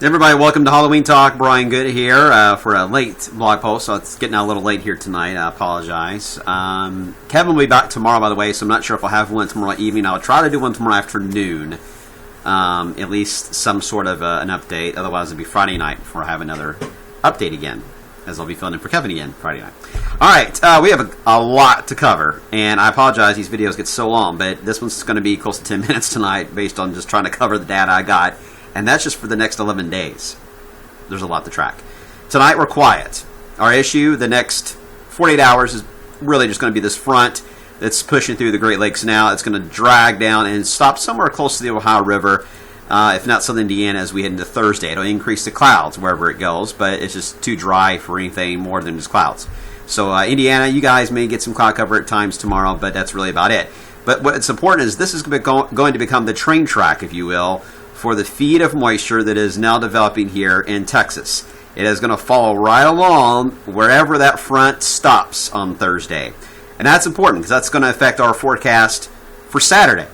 Everybody, welcome to Halloween Talk. Brian Good here for a late blog post. So it's getting out a little late here tonight. I apologize. Kevin will be back tomorrow, by the way, so I'm not sure if I'll have one tomorrow evening. I'll try to do one tomorrow afternoon, at least some sort of an update. Otherwise, it'll be Friday night before I have another update again, as I'll be filling in for Kevin again Friday night. All right, we have a lot to cover, and I apologize. These videos get so long, but this one's going to be close to 10 minutes tonight based on just trying to cover the data I got. And that's just for the next 11 days. There's a lot to track. Tonight we're quiet. Our issue, the next 48 hours, is really just going to be this front that's pushing through the Great Lakes now. It's going to drag down and stop somewhere close to the Ohio River, if not southern Indiana, as we head into Thursday. It'll increase the clouds wherever it goes, but it's just too dry for anything more than just clouds. So Indiana, you guys may get some cloud cover at times tomorrow, but that's really about it. But what's important is this is going to become the train track, if you will, for the feed of moisture that is now developing here in Texas. It is going to follow right along wherever that front stops on Thursday. And that's important because that's going to affect our forecast for Saturday.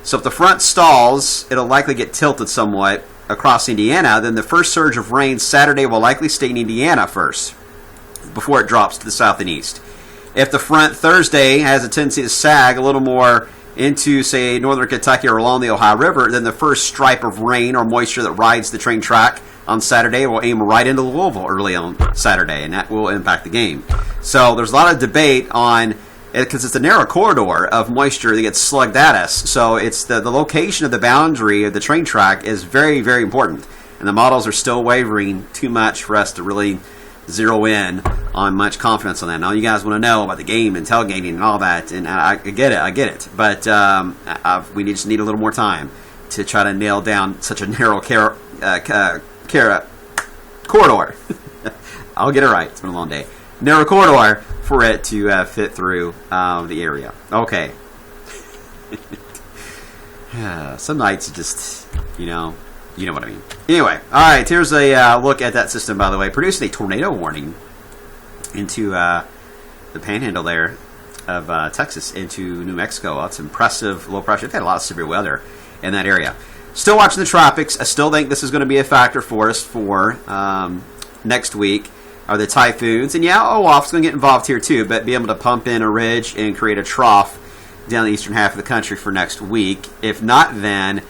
So if the front stalls, it'll likely get tilted somewhat across Indiana. Then the first surge of rain Saturday will likely stay in Indiana first before it drops to the south and east. If the front Thursday has a tendency to sag a little more into, say, northern Kentucky or along the Ohio River, then the first stripe of rain or moisture that rides the train track on Saturday will aim right into Louisville early on Saturday, and that will impact the game. So there's a lot of debate on it because it's a narrow corridor of moisture that gets slugged at us. So it's the location of the boundary of the train track is very, very important, and the models are still wavering too much for us to really zero in on much confidence on that. Now you guys want to know about the game and tailgating and all that, and I get it. But we just need a little more time to try to nail down such a narrow corridor. I'll get it right. It's been a long day. Narrow corridor for it to fit through the area. Okay. Some nights just, you know what I mean. Anyway, all right, here's a look at that system, by the way. Producing a tornado warning into the panhandle there of Texas into New Mexico. Well, it's impressive low pressure. They've had a lot of severe weather in that area. Still watching the tropics. I still think this is going to be a factor for us for next week, are the typhoons. And yeah, OWAF's going to get involved here too, but be able to pump in a ridge and create a trough down the eastern half of the country for next week. If not, then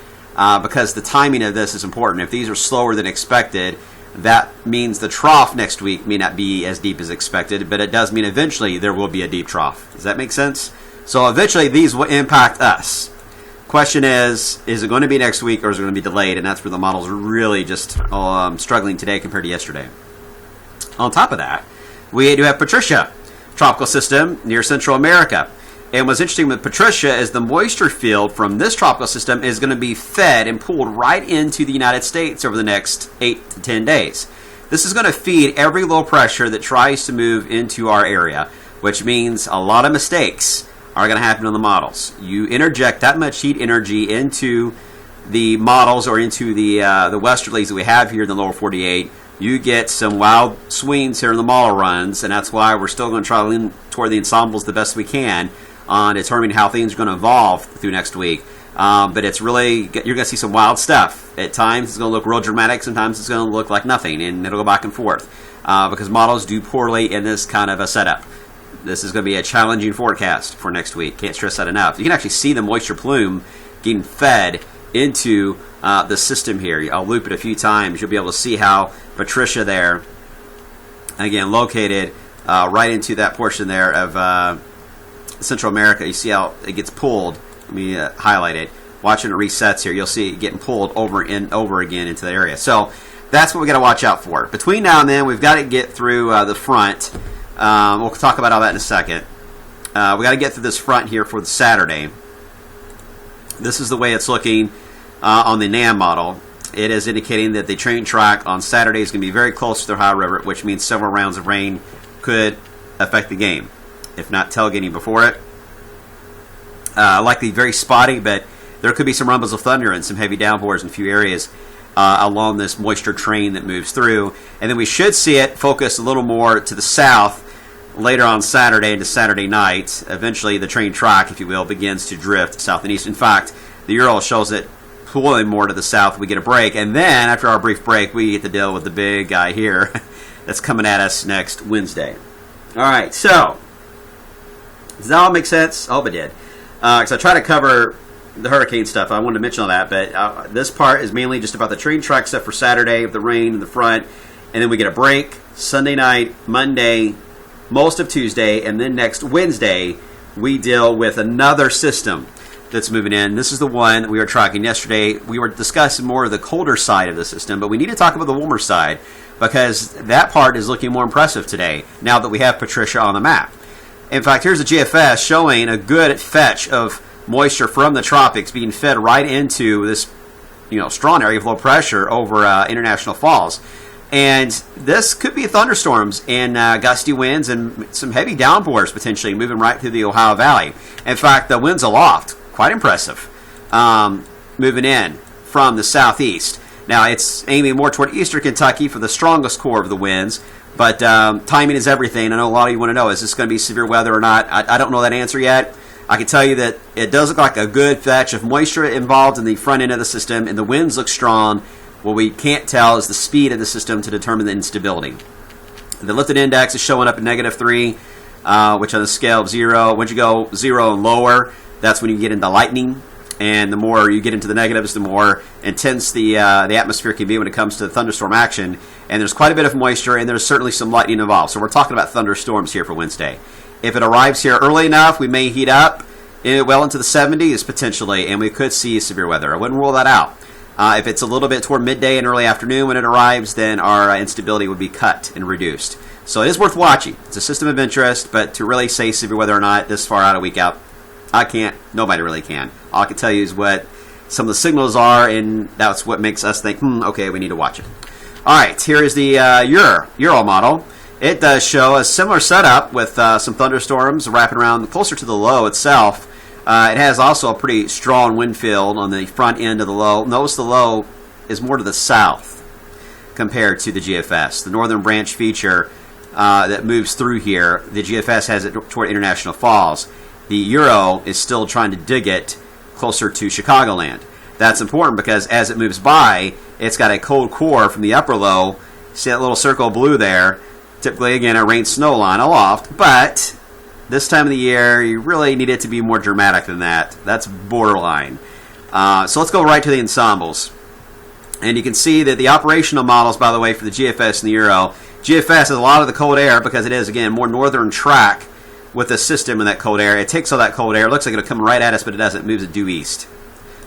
because the timing of this is important. If these are slower than expected, that means the trough next week may not be as deep as expected, but it does mean eventually there will be a deep trough. Does that make sense? So eventually these will impact us. Question is it going to be next week or is it going to be delayed? And that's where the models are really just struggling today compared to yesterday. On top of that, we do have Patricia, tropical system near Central America. And what's interesting with Patricia is the moisture field from this tropical system is going to be fed and pulled right into the United States over the next 8 to 10 days. This is going to feed every low pressure that tries to move into our area, which means a lot of mistakes are going to happen on the models. You interject that much heat energy into the models or into the westerlies that we have here in the lower 48, you get some wild swings here in the model runs, and that's why we're still going to try to lean toward the ensembles the best we can on determining how things are going to evolve through next week. But it's really, you're going to see some wild stuff. At times it's going to look real dramatic, sometimes it's going to look like nothing, and it'll go back and forth because models do poorly in this kind of a setup. This is going to be a challenging forecast for next week. Can't stress that enough. You can actually see the moisture plume getting fed into the system here. I'll loop it a few times. You'll be able to see how Patricia there, again, located right into that portion there of Central America. You see how it gets pulled. Let me highlight it. Watching it resets here, you'll see it getting pulled over and over again into the area. So that's what we got to watch out for. Between now and then, we've got to get through the front. We'll talk about all that in a second. We got to get through this front here for the Saturday. This is the way it's looking on the NAM model. It is indicating that the train track on Saturday is going to be very close to the Ohio River, which means several rounds of rain could affect the game, if not tailgating before it. Likely very spotty, but there could be some rumbles of thunder and some heavy downpours in a few areas along this moisture train that moves through. And then we should see it focus a little more to the south later on Saturday into Saturday night. Eventually the train track, if you will, begins to drift south and east. In fact, the Euro shows it pulling more to the south, we get a break. And then, after our brief break, we get to deal with the big guy here that's coming at us next Wednesday. All right, so, does that all make sense? I hope it did. Because I try to cover the hurricane stuff. I wanted to mention all that, but this part is mainly just about the train track stuff for Saturday, the rain in the front, and then we get a break Sunday night, Monday, most of Tuesday, and then next Wednesday, we deal with another system that's moving in. This is the one we were tracking yesterday. We were discussing more of the colder side of the system, but we need to talk about the warmer side because that part is looking more impressive today now that we have Patricia on the map. In fact, here's a GFS showing a good fetch of moisture from the tropics being fed right into this, strong area of low pressure over International Falls. And this could be thunderstorms and gusty winds and some heavy downpours potentially moving right through the Ohio Valley. In fact, the winds aloft, quite impressive, moving in from the southeast. Now, it's aiming more toward eastern Kentucky for the strongest core of the winds, but timing is everything. I know a lot of you want to know, is this going to be severe weather or not? I don't know that answer yet. I can tell you that it does look like a good fetch of moisture involved in the front end of the system, and the winds look strong. What we can't tell is the speed of the system to determine the instability. The lifted index is showing up at -3, which on the scale of 0, once you go 0 and lower, that's when you get into lightning. And the more you get into the negatives, the more intense the atmosphere can be when it comes to thunderstorm action. And there's quite a bit of moisture, and there's certainly some lightning involved. So we're talking about thunderstorms here for Wednesday. If it arrives here early enough, we may heat up well into the 70s potentially, and we could see severe weather. I wouldn't rule that out. If it's a little bit toward midday and early afternoon when it arrives, then our instability would be cut and reduced. So it is worth watching. It's a system of interest, but to really say severe weather or not this far out, a week out, I can't. Nobody really can. All I can tell you is what some of the signals are, and that's what makes us think, okay, we need to watch it. All right, here is the Euro model. It does show a similar setup with some thunderstorms wrapping around closer to the low itself. It has also a pretty strong wind field on the front end of the low. Notice the low is more to the south compared to the GFS. The northern branch feature that moves through here, the GFS has it toward International Falls. The Euro is still trying to dig it closer to Chicagoland. That's important because as it moves by, it's got a cold core from the upper low. See that little circle of blue there? Typically, again, a rain-snow line aloft, but this time of the year, you really need it to be more dramatic than that. That's borderline. So let's go right to the ensembles. And you can see that the operational models, by the way, for the GFS and the Euro, GFS has a lot of the cold air because it is, again, more northern track with the system in that cold air. It takes all that cold air. It looks like it'll come right at us, but it doesn't. It moves it due east.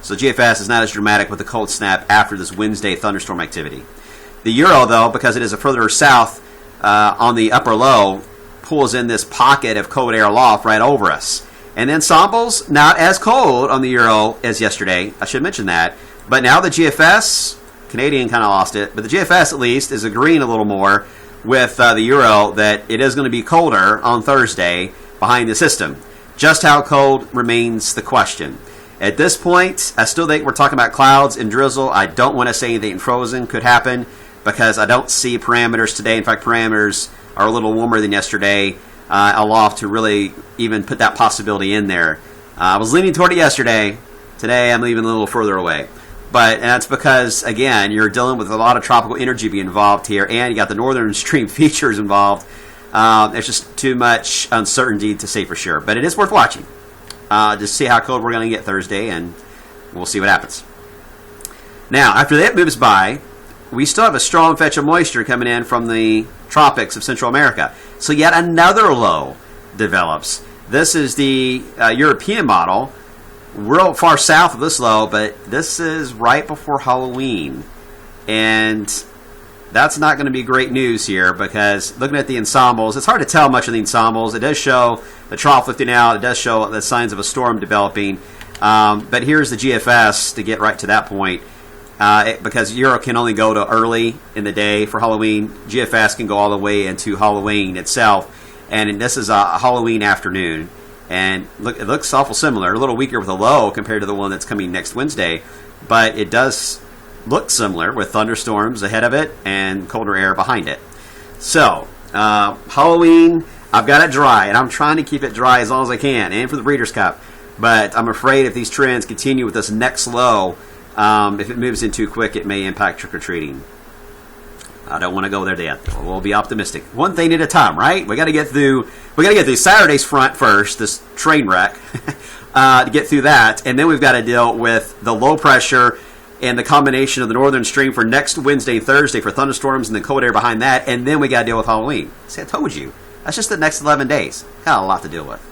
So GFS is not as dramatic with the cold snap after this Wednesday thunderstorm activity. The Euro, though, because it is a further south on the upper low, pulls in this pocket of cold air aloft right over us. And the ensembles, not as cold on the Euro as yesterday. I should mention that. But now the GFS, Canadian kind of lost it, but the GFS at least is agreeing a little more with the Euro that it is going to be colder on Thursday behind the system. Just how cold remains the question. At this point, I still think we're talking about clouds and drizzle. I don't want to say anything frozen could happen because I don't see parameters today. In fact, parameters are a little warmer than yesterday aloft to really even put that possibility in there. I was leaning toward it yesterday. Today, I'm leaving a little further away. And that's because, again, you're dealing with a lot of tropical energy being involved here, and you got the northern extreme features involved. There's just too much uncertainty to say for sure. But it is worth watching to see how cold we're going to get Thursday, and we'll see what happens. Now, after that moves by, we still have a strong fetch of moisture coming in from the tropics of Central America. So yet another low develops. This is the European model. Real far south of this low, but this is right before Halloween. And that's not going to be great news here because looking at the ensembles, it's hard to tell much of the ensembles. It does show the trough lifting out. It does show the signs of a storm developing. But here's the GFS to get right to that point. Because Euro can only go to early in the day for Halloween, GFS can go all the way into Halloween itself. And this is a Halloween afternoon. And look, it looks awful similar, a little weaker with a low compared to the one that's coming next Wednesday. But it does look similar with thunderstorms ahead of it and colder air behind it. So, Halloween, I've got it dry, and I'm trying to keep it dry as long as I can, and for the Breeders' Cup. But I'm afraid if these trends continue with this next low, If it moves in too quick, it may impact trick-or-treating. I don't want to go there yet. We'll be optimistic. One thing at a time, right? We got to get through. We got to get through Saturday's front first. This train wreck to get through that, and then we've got to deal with the low pressure and the combination of the northern stream for next Wednesday and Thursday for thunderstorms and the cold air behind that, and then we got to deal with Halloween. See, I told you. That's just the next 11 days. Got a lot to deal with.